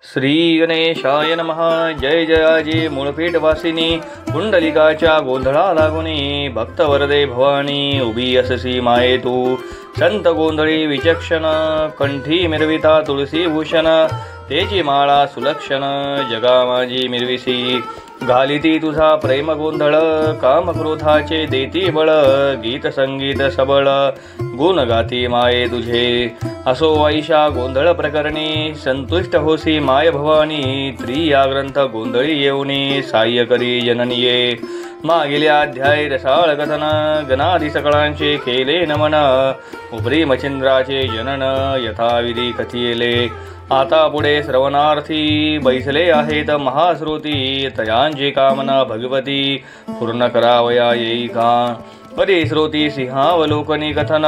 श्री गणेशाय नमः. जय जयाजी मूळपीठ वासिनी कुंडलिकाच्या गोंधळा लागुनी भक्तवरदे भवानी उभी अससी माये तू. संत गोंधळी विचक्षण कंठी मिरविता तुळसी भूषण तेची माळा सुलक्षण जगा माझी मिरविसी. घालिती तुझा प्रेम गोंधळ काम क्रोधाचे देती बळ गीत संगीत सबळ गुण गाती माये तुझे. असो वैशा गोंधळ प्रकरणी संतुष्ट होसी माय भवानी. त्रिया ग्रंथ गोंधळी येऊनी साह्य करी जननीये. मागील अध्याय रसाळ कथन गणादी सकळांचे केले नमन. उपरी मच्छिंद्राचे जनन यथाविधी कथिले. आता पुढे श्रवणार्थी बैसले आहेत महाश्रोती. तयांची कामना भगवती पूर्ण करावया येई का. परिश्रोती सिंहावलोकनी कथन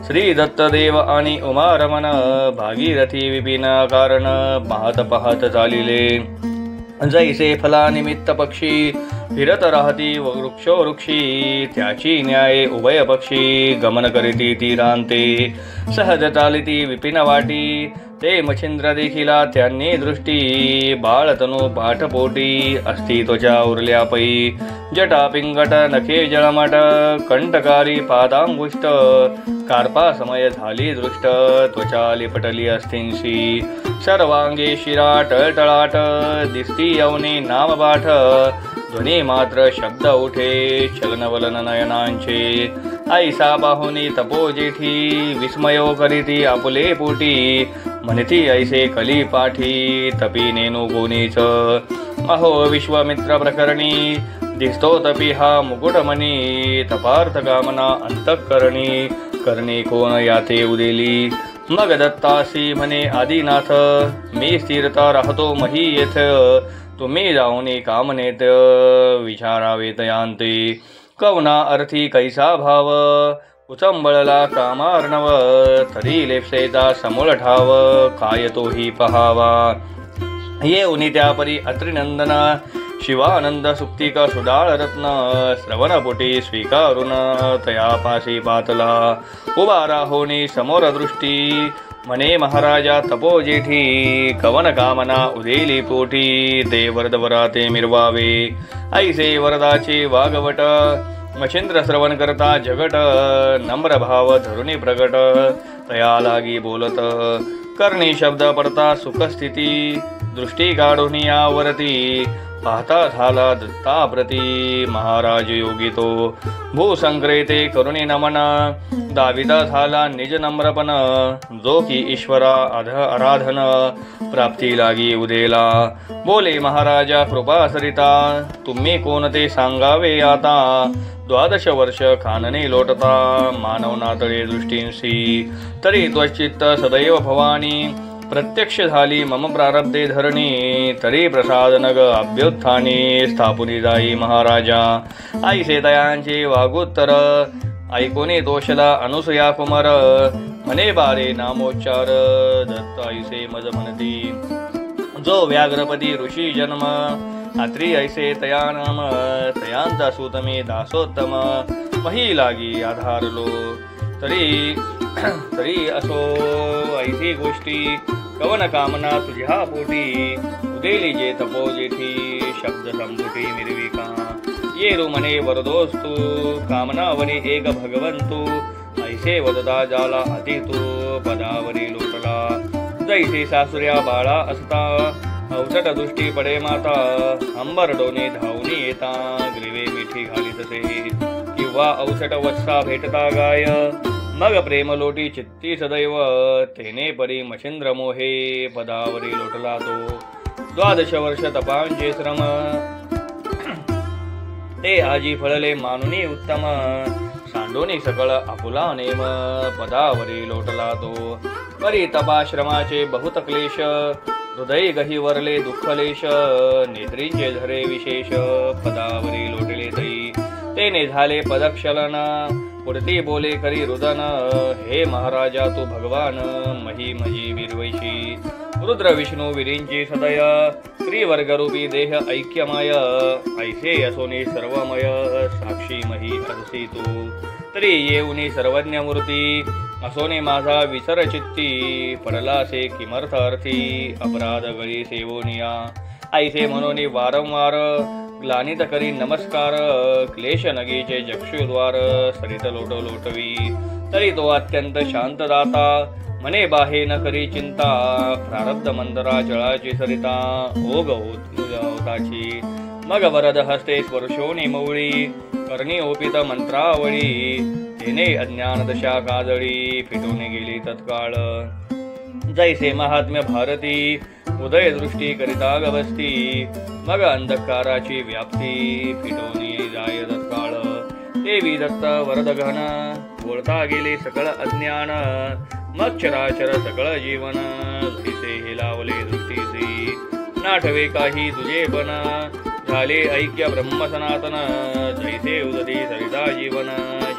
श्री दत्तदेव आणि उमारमन. भागीरथी विपिन कारण पाहत पाहत चालिले. जैसे फलानिमित्त पक्षी फिरत राहती वृक्षोवृक्षी. त्याची न्याय उभय पक्षी गमन करीती तीरांते. सहज चालिती विपिन वाटी ते मच्छिंद्र देखिला त्यांनी दृष्टी. बाळतनु पाठपोटी असती त्वचा उरल्या पै. जटा पिंगट नखे जळमट कंटकारी पादांगुष्ट. कार्पा समय झाली दृष्ट त्वचा लिपटली अस्थिंशी. सर्वांगे शिरा टळटळाट दिसती यवनी नामबाठ. ध्वनी मात्र शब्द उठे चलनवलन नयनांचे. ऐसा बाहुनी तपो जेठी विस्मयो करीती आपुले पोटी. म्हणती ऐसे कली पाठी तपी नेनु कोणीच. अहो विश्वामित्र प्रकरणी दिसतो तपी हा मुकुटमणी. तपार्थ कामना अंतःकरणी करणी कोण याते उदेली. मग दत्तासी म्हणे आदिनाथ मी स्थिरता राहतो मही येथ. तुम्ही जाऊनी कामनेत विचारावे तयांते. कवना अर्थी कैसा भाव उचंबळला कामार्णव. तरी लेप्सेचा समूळ ठाव काय तोही पहावा. येऊनी त्यापरी अत्रिनंदन शिवानंद सुक्तिक सुडाळ रत्न. श्रवणपुटी स्वीकारून तयापाशी पातला. उभा राहोनी समोर दृष्टी म्हणे महाराजा तपो जेठी. कवन कामना उदेली पोटी ते वरदवरा ते मिरवावे. ऐसे वरदाचे वागवट मच्छिंद्र श्रवण करता जगट. नम्र भाव धरुणी प्रगट तया लागी बोलत. करणी शब्द पडता सुखस्थिती दृष्टी काढून यावरती. पाहता झाला दत्ता प्रती महाराज योगी तो. भूसंक्रेते करुणी नमन दाविदा झाला निज नम्रपण. जो की ईश्वरा आराधन प्राप्ती लागी उदेला. बोले महाराजा कृपा सरिता तुम्ही कोणते सांगावे आता. 12 वर्ष खानने लोटता मानव नातळे दृष्टींसी. तरी त्वचित्त सदैव भवानी प्रत्यक्ष झाली मम प्रारब्धे धरणी. तरी प्रसाद नग अभ्युत्थानी स्थापुनी जाई महाराजा. ऐसे तयांचे वागुत्तर ऐकोनी तोषला अनुसया कुमार. म्हणे बारे नामोच्चार दत्त ऐसे मज म्हणती. जो व्याघ्रपती ऋषी जन्म अत्री ऐसे तया नाम. तयांचा सूतमी दासोत्तम मही लागी आधारलो. तरी असो ऐसी गोष्टी कवन कामना तुझ्या पोटी. उदेली जे तपो जेठी शब्द संपुटी मिरविका. येरू म्हणे वरदोस्तु कामनावरी एक भगवंतु. ऐसे वदता जाला अतितू पदावरी लोटला. जैसे सासुऱ्या बाळा असता अवचट दृष्टी पडे माता. अंबर डोने धावणी येता ग्रीवे मिठी घालीतसे. किंवा अवचट वत्सा भेटता गाय. मग प्रेम लोटी चित्ती सदैव तेने परी मच्छिंद्र मोहे. पदावरी लोटला तो 12 वर्ष तपांचे श्रम. ते आजी फळले मानुनी उत्तम. सांडोनी सकळ आपुला नेम. पदावरी लोटला तो परी तपाश्रमाचे बहुत क्लेश. हृदय गहिवरले दुःखलेश. नेत्रींचे झरे विशेष पदावरी लोटले तई. तेने झाले पदक्षलन पुढती बोले करी रुदन. हे महाराजा तू भगवान मही मजी वीरवैशी. रुद्र विष्णू विरींची सदय त्रिवर्गरूपी देह ऐक्यमय. ऐसे असोनी सर्वमय साक्षी मही अससी तू. तरी येऊनी सर्वज्ञ मूर्ती असोने माझा विसर चित्ती पडलासे किमर्थ अर्थी अपराध गळी सेवोनिया ऐसे म्हणून वारंवार ग्लानित करी नमस्कार क्लेश नगीचे चक्षुद्वार सरित लोट लोटवी तरी तो अत्यंत शांत दाता मने बाहे न करी चिंता प्रारब्ध मंदरा जळाची सरिता ओग होताची मग वरद हस्ते स्पर्शोनी मौळी कर्णी ओपित मंत्रावळी तेने अज्ञान दशा काजळी फिटून गेली तत्काळ जैसे महात्म्य भारती उदय दृष्टी करिता गवस्ती मग अंधकाराची व्याप्ती फिटवणी जाय तत्काळ देवी दत्त वरदघन बोलता गेले सकळ अज्ञान मग चराचर सकळ जीवन तिसे हिलावले दृष्टीसी नाठवे काही तुझे पण झाले ऐक्य ब्रह्म सनातन जैसे उदती सरिता जीवन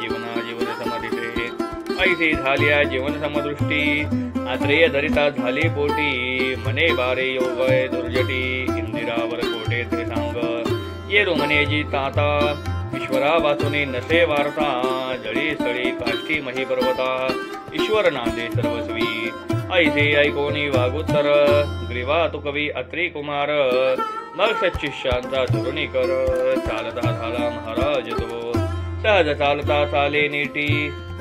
जीवना जीवन समदिते ऐसे झाल्या जीवन समदृष्टी आत्रेय धरिता झाली पोटी मने बारे योगय दुर्जटी इंदिरावर कोटे ते सांग ये रुमनेजी ताता ईश्वरा वाचुनी नसे वार्ता जळी स्थळी काष्टी मही पर्वता ईश्वर नांदे सर्वस्वी ऐसे ऐकोनी वागुत्तर ग्रीवा तुकवी अत्री कुमार मग सच्चिष्यांचा धुरुणी कर चालता झाला महाराज तो सहज चालता चाले नीटी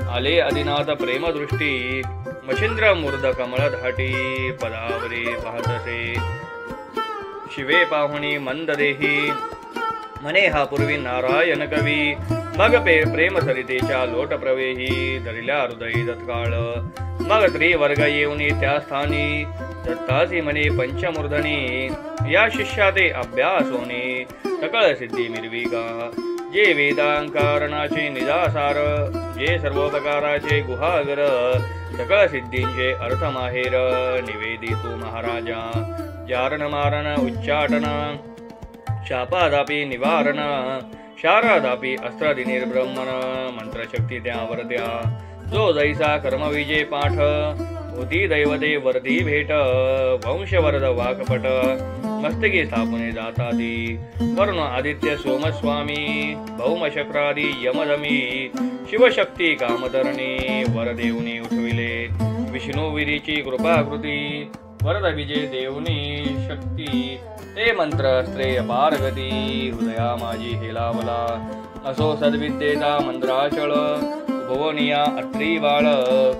आले आदिनाथ प्रेमदृष्टी मच्छिंद्र मूर्ध कमळ धाटी पदावरी पाहतसे शिवे पाहुणी मंद देही मने हा पूर्वी नारायण कवी मग प्रेम सरितेच्या लोट प्रवेही धरिल्या हृदयी तत्काळ मग त्रिवर्ग येऊनी त्या स्थानी दत्तासी मने पंचमूर्धनी या शिष्याते अभ्यासोने सकळ सिद्धी मिरविका जे वेदांकारणाचे निजासार जे सर्वोपकाराचे गुहागर सकळ सिद्धींचे अर्थ माहेर निवेदितू महाराजा जारण मारण उच्चाटन शापादापी निवारण शारादापी अस्त्रादि निर्ब्रह्मण मंत्रशक्ती त्यावर द्या जो जैसा कर्मविजय पाठ होती दैवते वर्धी भेट वंशवरद वाकपट मस्तकी स्थापने जातादी वर्ण आदित्य सोमस्वामी भौमशक्रादी यमदमी शिवशक्ती कामधरणी वरदेवनी उठविले विष्णुविरीची कृपाकृती वरद विजय देवनी शक्ती ते मंत्र श्रेय पारगती हृदया माझी हेलावला असो सद्विद्येचा मंत्राचळ भुवनिया अत्री बाळ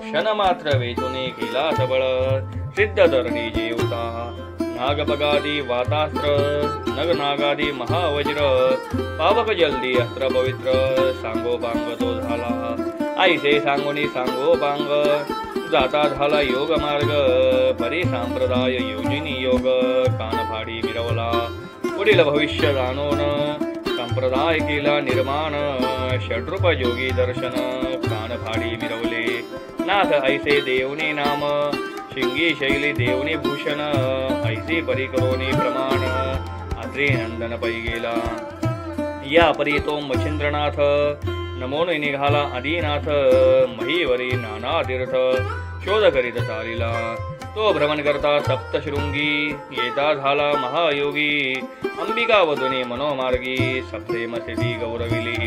क्षणमात्र वेचुनी केला सबळ सिद्ध धरणी जेवता नागपगादी वातास्त्र नगनागादी महावज्र पावक जल्दी अस्त्र पवित्र सांगोपांग तो झाला ऐसे सांगोनी सांगोपांग जाता झाला योग मार्ग परी संप्रदाय योजिनी योग कानफाडी मिरवला पुढील भविष्य जाणून संप्रदाय केला निर्माण षड्रूप जोगी दर्शन कानफाडी मिरवले नाथ ऐसे देवनी नाम शिंगी शैली देवनी भूषण ऐसे परिकरोनी प्रमाण आद्री नंदन पै गेला या परी तो मच्छिंद्रनाथ नमोन निघाला आदिनाथ महीवरी नाना तीर्थ शोध करीत चालिला तो भ्रमण करता सप्तशृंगी येता झाला महायोगी अंबिका वदुनी मनोमार्गी सप्रेम सिद्धी गौरविली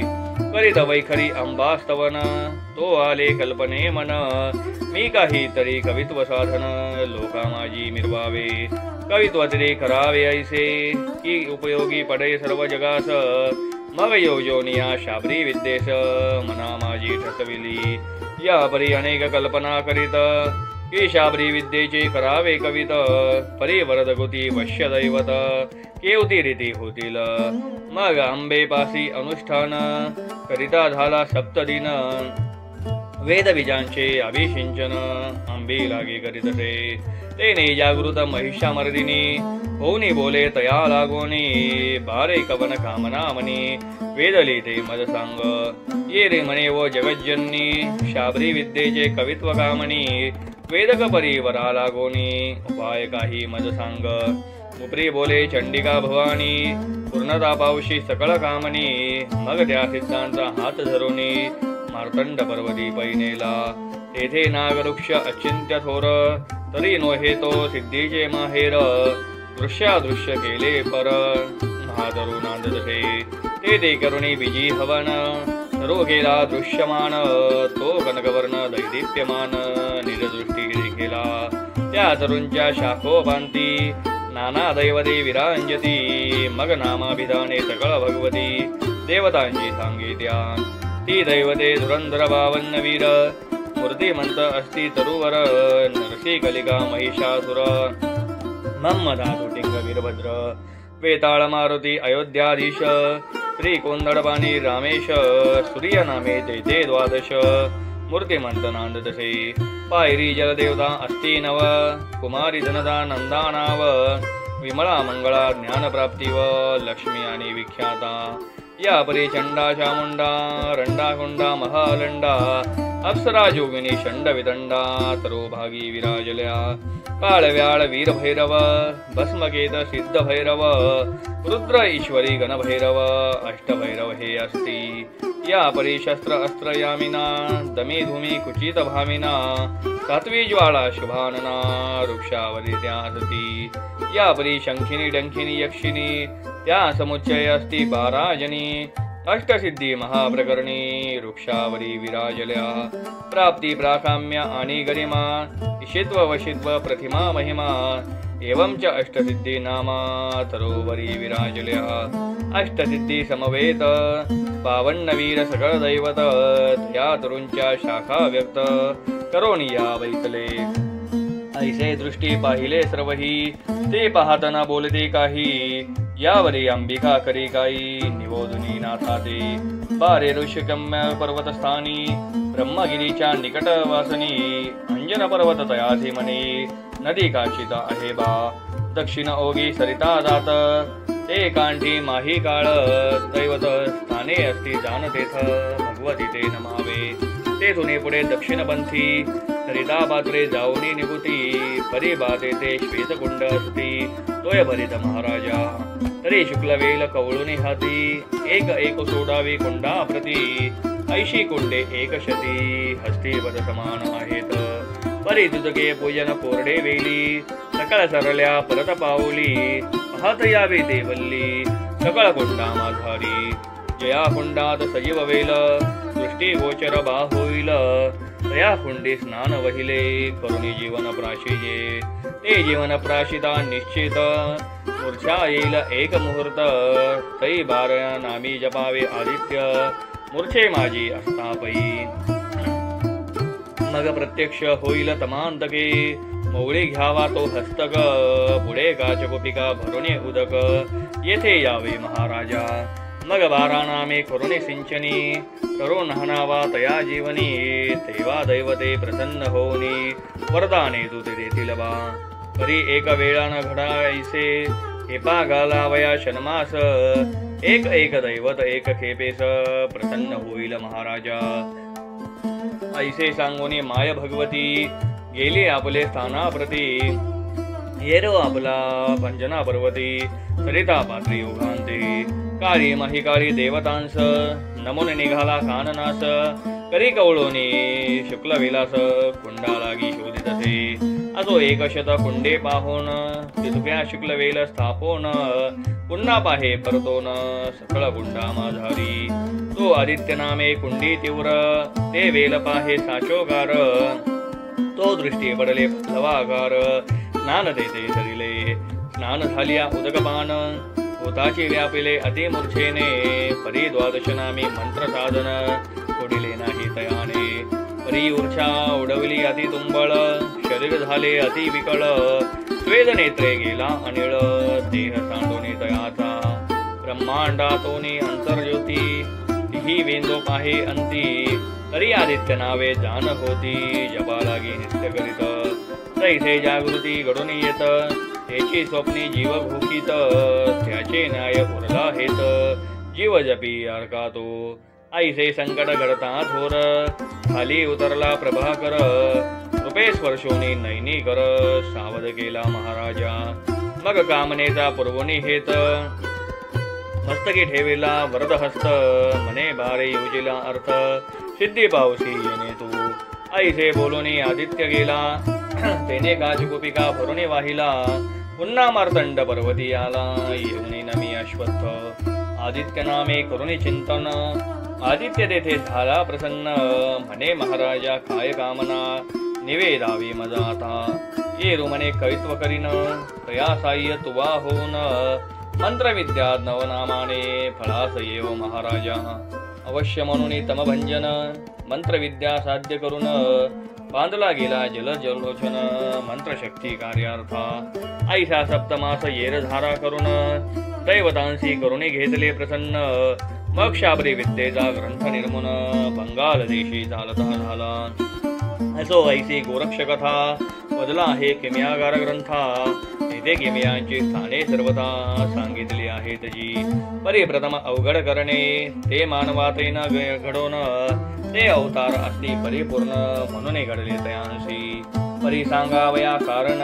करीत वैखरी अंबास्तवन तो आले कल्पने मन मी काही तरी कवित्व साधन लोका माझी मिरवावे कवित्व तरी करावे ऐसे की उपयोगी पडे सर्व जगास मग योजोनिया शाबरी विद्येश मना माझी ठसविली या परी अनेक कल्पना करीत की शाबरी विद्येचे करावे कवित परी वरदगुती वश्य दैवत केवती रीती होतील मग आंबेपासी अनुष्ठान करिता झाला सप्तदिन वेदबीजांचे अभिषिंचन आंबे लागे करीतसे तेने जागृत महिषामर्दिनी होनी बोले तया लागोनी बारे कवन कामना मनी वेदली ते मद सांग ये रे म्हणे व जगज्जननी शाबरी विद्येचे कवित्व कामनी वेदक परिवरा लागोनी उपाय काही मद सांग उपरी बोले चंडिका भवानी पूर्णता पावशी सकळ कामनी मग त्या सिद्धांचा हात धरुनी मार्तंड पर्वती पैनेला तेथे नागवृक्ष अचिंत्य थोर तरी नोहे तो सिद्धीचे माहेर दृश्यादृश्य केले पर महादरू नांदसे ते करुणी बीजी हवन सर्व केला दृश्यमान तो कनकवर्ण दैदिप्यमान निजदृष्टी केला त्या तरुणच्या शाखोपांती नाना दैवते विरांजती मग नामाभिधाने सकळ भगवती देवतांची सांगित्या ती दैवते धुरंधर बावन्न वीर मूर्तिमंत अस्ति तरुवर नरसी कलिका महिषासुर मम्मधातुटिंग वीरभद्र वेताळ मारुती अयोध्याधीश श्री कोंदडपाणी रामेश सूर्य नामे ते द्वादश मूर्तिमंत नांद तसे पायरी जलदेवता अस्ति नव कुमारी धनदा नंदानाव विमळा मंगळा ज्ञानप्राप्तीव लक्ष्मी आणि विख्याता या परी चंडा चामुंडा रंडाकुंडा महालंडा अप्सरा जोगिनी षंड विदंडा तरोभागी विराजल्या काळव्याळ वीरभैरव भस्मकेत सिद्ध भैरव रुद्र ईश्वरी गणभैरव अष्टभैरव हे अस्ति या परी शस्त्र अस्त्र यामिना दमी धूमी कुचित भामिना सात्वी ज्वाळा शुभानना वृक्षावरी त्या असती या परी शंखिनी डंखिनी यक्षिणी त्या समुच्चय अस्ति 12 जनी अष्टसिद्धी महाप्रकरणी वृक्षावरी विराजल्या प्राप्ती प्राकाम्य आणि गरिमा ईशित्व वशित्व प्रतिमा महिमा एवंच अष्टसिद्धी नामा तरोवरी विराजल्या अष्टसिद्धी समवेत 52 वीर सकळ दैवत या तरुणच्या शाखा व्यक्त करोनिया वैतले ऐसे दृष्टी पाहिले सर्वही ते पाहताना बोलते काही यावरी अंबिका करी काही निवोदुनी नाथा ते बारे ऋषिकम्य पर्वतस्थानी ब्रह्मगिरीच्या निकट वासनी अंजन पर्वत तयाधी मनी नदी काशिता आहे बा दक्षिण ओगी सरिता जात ते कांठी माही काळ दैवत स्थाने असती जानतेथ भगवती ते नमावे तेथुनी पुढे दक्षिणपंथी सरिता पात्रे जाऊनी निभूती परी बाते ते श्वेतकुंड असती तोय भरित महाराजा तरी शुक्लवेल कवळुनी हाती एक सोडावी कुंडा प्रती ऐशी कुंडे एकशती हस्तीवत समान आहेत परी तुझके पूजन कोरडे वेली सकळ सरल्या परत पाऊली पाहत यावे देवल्ली सकळ कुंडा माझारी जया कुंडात सजीव वेल दृष्टी गोचर बा होईल तया कुंडी स्नान वहिले करुणी जीवन प्राशिजे ते जीवन प्राशिता निश्चित मूर्छा येईल एक मुहूर्त तै 12 नामी जपावे आदित्य मूर्छे माझी अस्तापई मग प्रत्यक्ष होईल तमांतके मोवळी घ्यावा तो हस्तक पुढे काचकुपिका भरुणे उदक येथे यावे महाराजा मग 12 नामे करुणे सिंचनी करो नहनावा तया जीवनी तेवा दैवते प्रसन्न होनी वरदाने तुते देतील बा परी एक वेळान घडायसे एपा घालावया शनमास एक दैवत एक खेपेस प्रसन्न होईल महाराजा ऐसे सांगोनी माय भगवती गेली आपले स्थानाप्रती येरो आपला पंजना पर्वती सरिता पात्री ओघांते काळी महिकाळी देवतांस नमून निघाला काननास करी कवळोनी शुक्ल विलास कुंडा लागी शोधित असे असो 100 कुंडे पाहून तिथुक्या शुक्ल वेल स्थापोन पुन्हा पाहे परतोन सकळ कुंडा माझारी तो आदित्य नामे कुंडी तीव्र ते वेल पाहे साचोगार तो दृष्टी पडले लवागार स्नान देते सरिले स्नान झालिया उदकपान होताची व्यापिले अतिमूर्छेने परी 12 नामी मंत्र साधन सोडिले नाही तयाने परी ऊर्छा उडवली अति तुंबळ शरीर झाले अति विकळ स्वेद नेत्रे गेला अनिळ देह सांडोनी तयाचा ब्रह्मांडातोनी अंतर्ज्योती ही वेंदो पाहे अंती तरी आदित्य नावे जान होती जपा लागी नित्य करीत तैसे जागृती घडून येत त्याची स्वप्नी जीव भूकित त्याचे न्याय उरला हेत जीव जपी अर्का तो ऐसे संकट घडता थोर खाली उतरला प्रभाकर कृपे स्पर्शोनी नैनी कर सावध केला महाराजा मग कामनेचा पुरवणी हेत मस्तकी ठेविला वरदहस्त मने बारे योजिला अर्थ सिद्धी पावसी येणे तू ऐसे बोलूनी आदित्य गेला तेने काचकुपिका भरुणे वाहिला पुन्हा मार्तंड पर्वती आला येऊनी नमी अश्वत्थ आदित्य नामे करुणी चिंतन आदित्य तेथे झाला प्रसन्न म्हणे महाराजा काय कामना निवेदावी मजा आता ये रुमने कवित्व करीन तया साह्य तुवा होऊन मंत्रविद्या नवनामाने फळास येव महाराजा अवश्य म्हणून तमभंजन मंत्रविद्या साध्य करून बांधला गेला जललोचन मंत्रशक्ती कार्यार्था ऐसा सप्तमास येरधारा करून दैवतांशी करुणी घेतले प्रसन्न मग शाबरी विद्येचा ग्रंथ निर्मून बंगाल देशी चालता झाला असो ऐसी गोरक्ष कथा बदला आहे किम्यागार ग्रंथा तेथे किमयांची स्थाने सर्वथा सांगितली आहेत जी परिप्रथम अवघड करणे ते मानवातेन घडवून ते अवतार असती परिपूर्ण म्हणून घडले तयांशी परी सांगावया कारण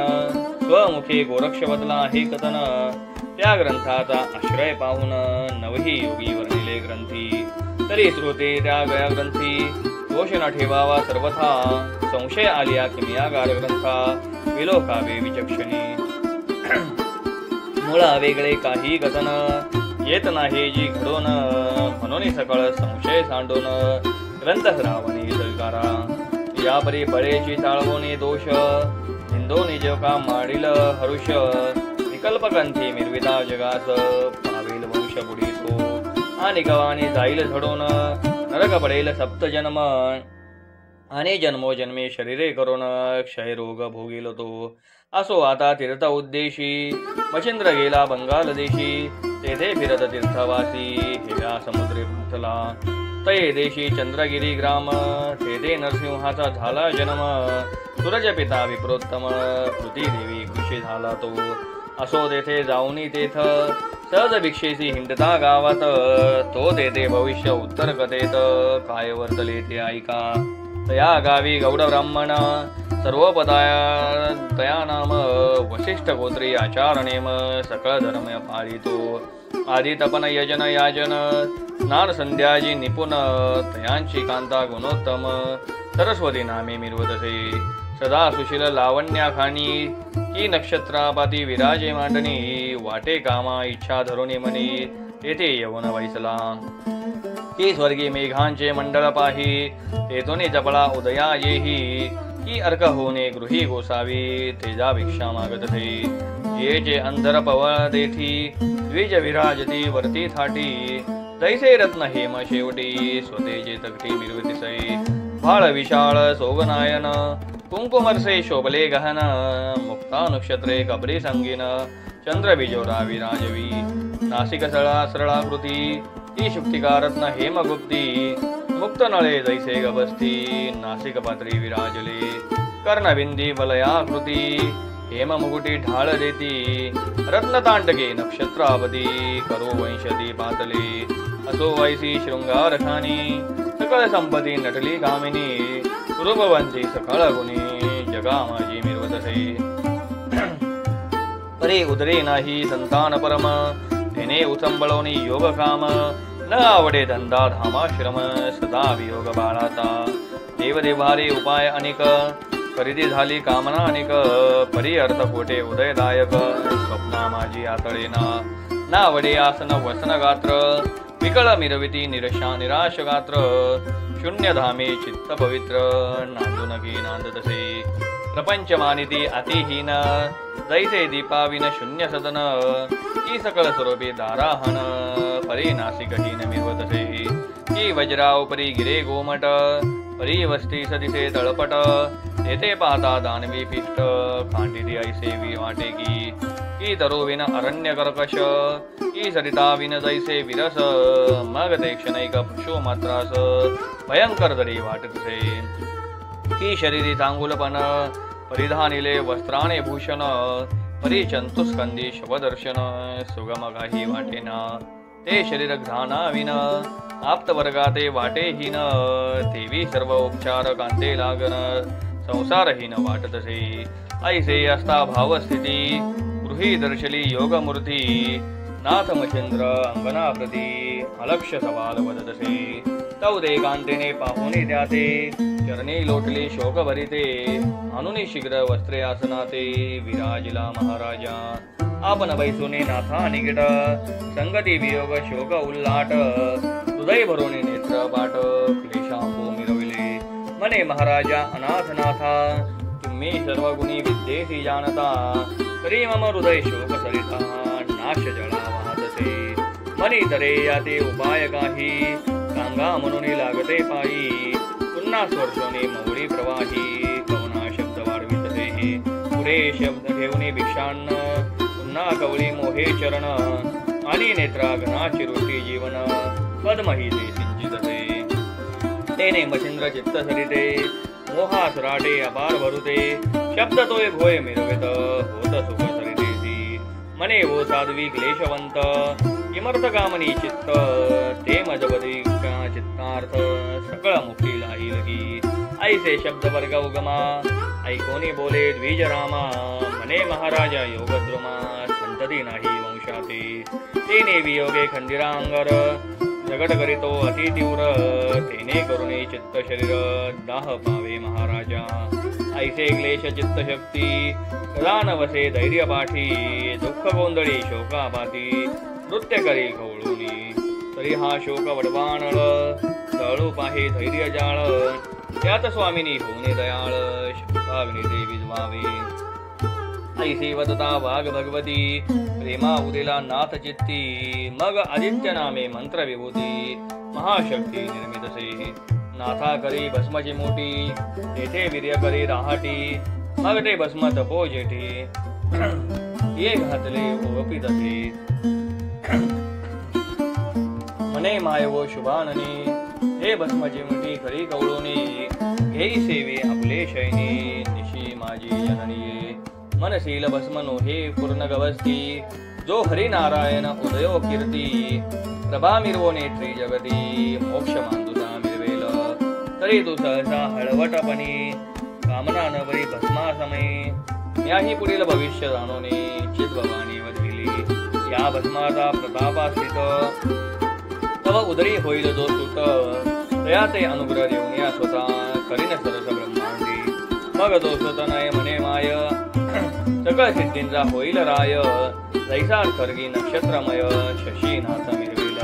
स्वमुखे गोरक्ष बदला हे कथन त्या ग्रंथाचा आश्रय पाहून नवही योगी वर्णिले ग्रंथी तरी श्रोते त्या गया ग्रंथी दोष न ठेवावा सर्वथा संशय आलिया किमियागार ग्रंथा विलोकावे विचक्षणी मुळा वेगळे काही कथन येत नाही जी घडून म्हणून सकळ संशय सांडून ग्रंथ श्रावणी स्वीकारा यापरी बळेची चाळवणे दोष हिंदो निज का माडील हरुष विकल्पग्रंथी मिरविता जगास पावेल वंश बुडी तो आणि गवानी जाईल झडून नरक पडेल सप्त जन्म आणि जन्मोजन्मी शरीरे करून क्षयरोग भोगील तो असो आता तीर्थ उद्देशी मच्छिंद्र गेला बंगाल देशी तेथे फिरत तीर्थवासी हिरा समुद्री पाथला तये देशी चंद्रगिरी ग्राम तेथे नरसिंहाचा झाला जन्म सूरज पिता विप्रोत्तम पृथ्वीदेवी कृषी झाला तो असो तेथे जाऊनी तेथ सहज भिक्षेसी हिंडता गावात तो तेथे भविष्य उत्तर कथेत काय वर्तले ते ऐका तया गावी गौड ब्राह्मण सर्व पदाया तया नाम वशिष्ठ गोत्री आचारणेम सकळ धर्म पाळितो आदी तपन यजन याजन स्नान संध्याजी निपुण तयांची कांता गुणोत्तम सरस्वती नामे मिरवतसे सदा सुशील लावण्याखानी की नक्षत्रापाती विराजे मांडणी वाटे कामा इच्छा धरुणी मनी तेथे यवन वैसला की स्वर्गी मेघांचे मंडळ पाही तेथून जपळा उदया येही की अर्क होणे गृही गोसावी तेजा भिक्षा मागत थे ये जे अंधर पवळ देठी द्विज विराजती वरती थाटी तैसे रत्न हेम शेवटी स्वतेजे तकटी मिरवतिसै भाळ विशाळ सोगनायन कुंकुमरसे शोभले गहन मुक्ता नक्षत्रे कबरी संगीन चंद्र बिजोरा विराजवी नासिक सरळाकृती ती शुक्तिका रत्न हेमगुप्ती मुक्त नळे जैसे गबस्ती नासिक पात्री विराजले कर्णबिंदी वलयाकृती हेम मुकुटी ढाळ देती रत्नतांडके नक्षत्रावती करो वंशती पातले असो वैसी शृंगारखानी सकळ संपती नटली कामिनी रूपवंती सकळ गुणी जगा माझी मिरवतसे परे उदरे नाही संतान परम तेने उचंबळवणी योग काम न आवडे धंदा धामाश्रम सदा वियोग बाळाचा देवदेवारे उपाय अनेक खरेदी झाली कामना अनेक परी अर्थ कोटे उदयदायक स्वप्ना माझी आतळेना नावडे आसन वसन गात्र विकळ मिरविती निराश गात्र शून्य धामे चित्त पवित्र नांदून घे नांदतसे प्रपंच मानिती अतिहीन जैसे दीपाविन शून्य सदन की सकळ स्वरूपी दाराहन परी नासिकहीन मिरवतसे की वज्राव परी गिरे गोमट परी वस्ती सदिसे तळपट तेथे पाहता दानवी पिष्ट खांडिती ऐसे वाटे की तरुविन अरण्य कर्कश की सरिता विन जैसे विरस मग ते क्षणैक पशु मात्रास भयंकर दरी वाटतसे की शरीरी चांगुलपण परिधानिले वस्त्राणे भूषण परी चंतुस्कंदी शवदर्शन सुगम काही वाटेना ते शरीर घ्राणा विन आप्तवर्गाते वाटेहीन देवी सर्व उपचार कांते लागन संसारहीन वाटतसे ऐसे असता भावस्थिती गृही दर्शली योगमूर्ती नाथ मच्छिंद्र अंगनाप्रती अलक्ष सवाल वदतसे तव दे कांतेने पाहुनी द्याते चरणी लोटली शोक भरिते अनुनी शीघ्र वस्त्रे आसनाते विराजिला महाराजा आपण बैसुनी नाथा निकट, संगती वियोग शोक उल्लाट, हृदय भरोनी नेत्र पाट, क्लेशांबो मिरविले मने महाराजा अनाथनाथा, तुम्ही सर्व गुणी विद्येसी जानता, तरी मम हृदय शोक सरिता नाश जळा वाहतसे, मनी तरे याते उपाय काही, सांगा म्हणून लागते पायी, पुन्हा स्वर्शोनी मौळी प्रवाही, कवना शब्द वाढवितसे पुढे शब्द घेऊन भिक्षान्न, पुन्हा कवळी मोहे चरण, आणि नेत्रा घनाची रोटी जीवन, पद्मही ते सिंचितसे, तेने मचिंद्र चित्त सरिते, मोहास राटे अपार भरुते, शब्द तोय भोय मिरवित, होत सुख सरितेसी, मने वो साध्वी क्लेशवंत, किमर्थ कामनी चित्त, ते मजबदी चित्तार्थ, सकळ मुक्ती लाहीलगी, ऐसे शब्द वर्ग उगमा, ऐकोनी बोले द्विज रामा, मने महाराजा योगद्रुमा, संतती नाही वंशाते, तेने वियोगे खंदिरांगर, जगत करीतो अति तीव्र, तेने करुणे चित्त शरीर, दाह पावे महाराजा, ऐसे क्लेश चित्त शक्ती, कदा न वसे धैर्य पाठी, दुःख गोंधळी शोकापाती, नृत्य करी खवळूनी, तरी हा शोक वडवानळ, तळू पाहे धैर्य जाळ, त्यात स्वामिनी होणे दयाळ, शोकाग्नी ते विजवावे, ऐसी वदता वाघ भगवती, प्रेमा उदिला नाथ चित्ती, मग आदित्य नामे मंत्र विभूती, महाशक्ती निर्मितसे, नाथा करी भस्मची मोठी, तेथे वीर्य करी राहाटी, मग ते भस्म तपो जेठी, ये घातले ओपितसे, मने मायवो शुभाननी, हे भस्मची मुठी खरी कवळोनी, घेई सेवे आपले शयनी, निशी माझी जननीये, मनशील भस्मनो हे पूर्ण गवस्ती, जो हरिनारायण उदयो कीर्ती, प्रभा मिरवो नेत्री जगती, मोक्ष मांदुता मिरवेल, तरी तू सहसा हळवटपणी, कामना नवरी भस्मा समय, याही पुढील भविष्य जाणोने, चिद्भवानी वधविली, या भस्माचा प्रतापास्थित, तव उदरी होईल जो सुत, तया ते अनुग्रह देऊन या स्वतः, करीन सरस ब्रह्मांडी, मग तो स्वतनय म्हणे माय, सकळ सिद्धींचा होईल राय, जैसा खर्गी नक्षत्रमय, शशीनाथ मिरविल,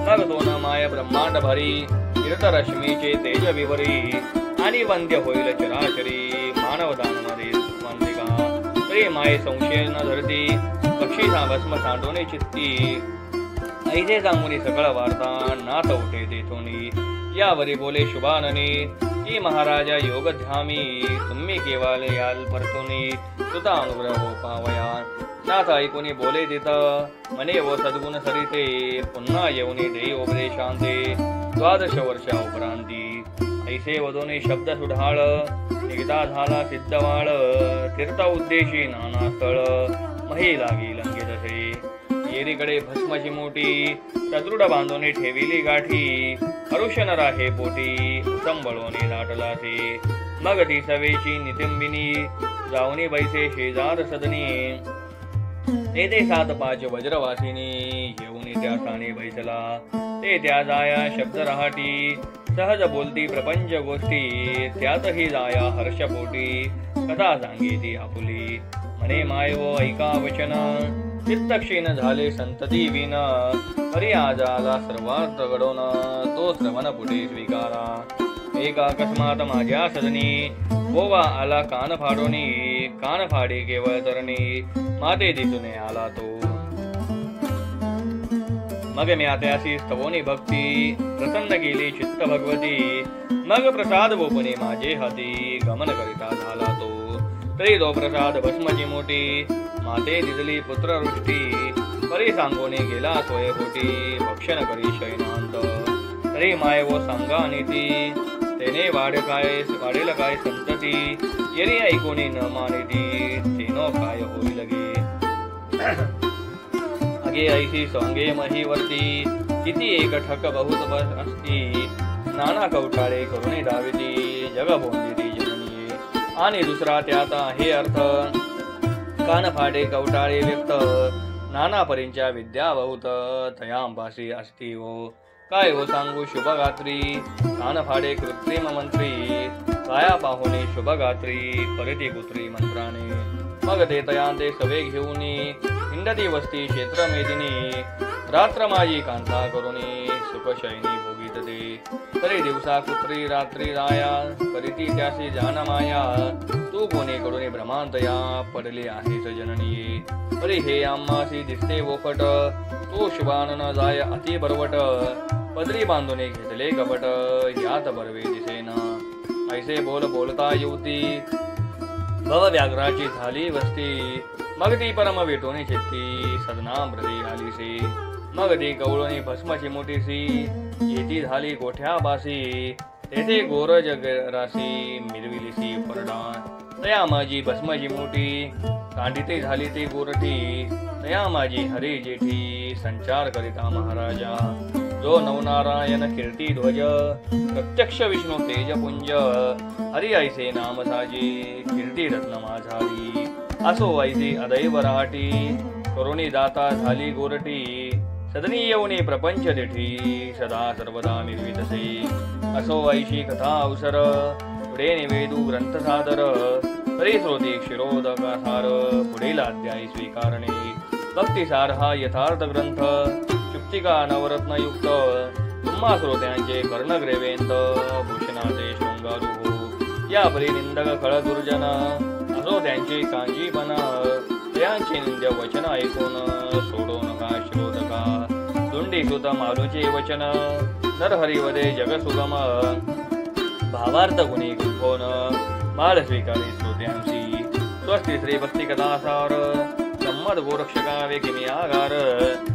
मग तो न माय ब्रह्मांड भरी, तीर्थरश्मीचे तेज विवरी, आणि वंद्य होईल चराचरी, मानव दानमध्ये वंदिका, तरी माये संशय न धरती, पक्षीचा भस्म सांडोने चित्ती, ऐसे सांगुनी सकळ वार्ता, नाथ उठे तेथोनी, यावरी बोले शुभाननी, की महाराजा योगध्यामी, तुम्ही केवळ याल परतुनी, तुझा अनुग्रह हो पावया, नाथ ऐकुनी बोले देत, मने व सद्गुण सरिते, पुन्हा येऊनी देई उपदेशांते, 12 वर्षा उपरांती, ऐसे वदोने शब्द सुढाळ, निगता झाला सिद्धवाळ, तीर्थ उद्देशी नाना स्थळ, मही लागी लंगितसे, येरीकडे भस्मची मोठी, सदृढ बांधोने ठेविली गाठी, हरुषन राहे पोटी, संबळोने लाटलासे, मग ती सवेची नितिंबिनी, जाऊनी बैसे शेजार सदनी, तेथे 7-5 वज्रवासिनी, येऊनी त्या ठाणे बैसला, ते त्या जाया शब्द रहाटी, सहज बोलती प्रपंच गोष्टी, त्यातही जाया हर्षपोटी, कथा सांगेती आपुली, म्हणे मायवो ऐका वचन, चित्त क्षीण झाले संतती विन, हरी आज आला सर्वार्थ घडवून, तो श्रवण पुढे स्वीकारा, एका अकस्मात माझ्या सदनी, गोवा आला कान फाडोनी, कान फाडे केवळ तरणी, माते दिसूने आला तो, मग म्या त्यासी स्तवोनी भक्ती, प्रसन्न गेली चित्त भगवती, मग प्रसाद गोपने माझे हाती, गमन करिता झाला तो, तरी तो प्रसाद भस्मची मोठी, माते दिसली पुत्रवृष्टी, परी सांगोने गेला सोये पोटी, भक्षण करी शयनांत, तरी माय वो सांगा नीती, तेने वाढेल काय संतती, येरी ऐकोनी न मानिती, तेनो काय होईल गे, अगे ऐशी सांगे महीवरती, किती एक ठक बहुत बस असती, नाना कवटाळे करुणे दाविती, जग बोंदिती जननी, आणि दुसरा त्यात आहे अर्थ, कान फाडे कवटाळे व्यक्त, नाना परींच्या विद्या बहुत, तयांपाशी असती हो, काय हो सांगू शुभगात्री, कान फाडे कृत्रिम मंत्री, काया पाहुणे शुभगात्री, परिती पुत्री मंत्राने, मग ते तयांते सवे घेऊनी हिंडती वस्ती क्षेत्र मेदिनी रात्र माझी कांता करुणी सुखशयनी भोगीत ते तरी दिवसा कुत्री रात्री राया करीती त्यासी जान माया तू कोणी कडून भ्रमांतया पडले आहेस जननी अरे हे आम्हासी दिसते वोखट तू शुभान न जाय अति बरवट पदरी बांधून घेतले कपट यात बरवे दिसेना ऐसे बोलता युवती भव व्याघ्राची झाली वस्ती मग ती परम वेटोनी चित्ती सदना मृदी आलीसी मग ती कवळोनी भस्मची मोठीसी येती झाली गोठ्या बासी तेथे गोर जगरासी मिरविलीसी परडा तया माझी भस्मची मोठी कांडिते झाली ती गोरठी तया माझी हरी जेठी संचार करिता महाराजा जो नवनारायण कीर्ती ध्वज प्रत्यक्ष विष्णू तेज पुंज हरी ऐसे नाम साजी कीर्ती रत्न माझारी असो ऐसे अदैव राटी करुणी दाता झाली गोरटी सदनी येऊनी प्रपंच देठी सदा सर्वदा मिरवितसे असो ऐशी कथा अवसर पुढे निवेदू ग्रंथ सादर तरी श्रोती क्षीरोदकासार पुढील अध्यायी स्वीकारणे भक्तिसार हा यथार्थ ग्रंथ चुप्तिका नवरत्नयुक्त तुम्हा श्रोत्यांचे कर्णग्रेवेंत भूषणाचे शृंगारू हो या परी निंदक खळ दुर्जन असो त्यांची कांजीपण त्यांचे निंद्य वचन ऐकून सोडो नका श्रोतका दुंडी सुत मालूचे वचन नरहरिवदे जग सुगम भावार्थ गुणी गुंफोन माळ स्वीकारी श्रोत्यांशी स्वस्ती श्री भक्ती कथासार संमत गोरक्षका वेगिनी आगार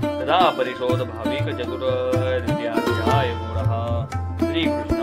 सदा परिशोध भाविक चतुर द्वितीयाध्याय गोरहा श्री कृष्ण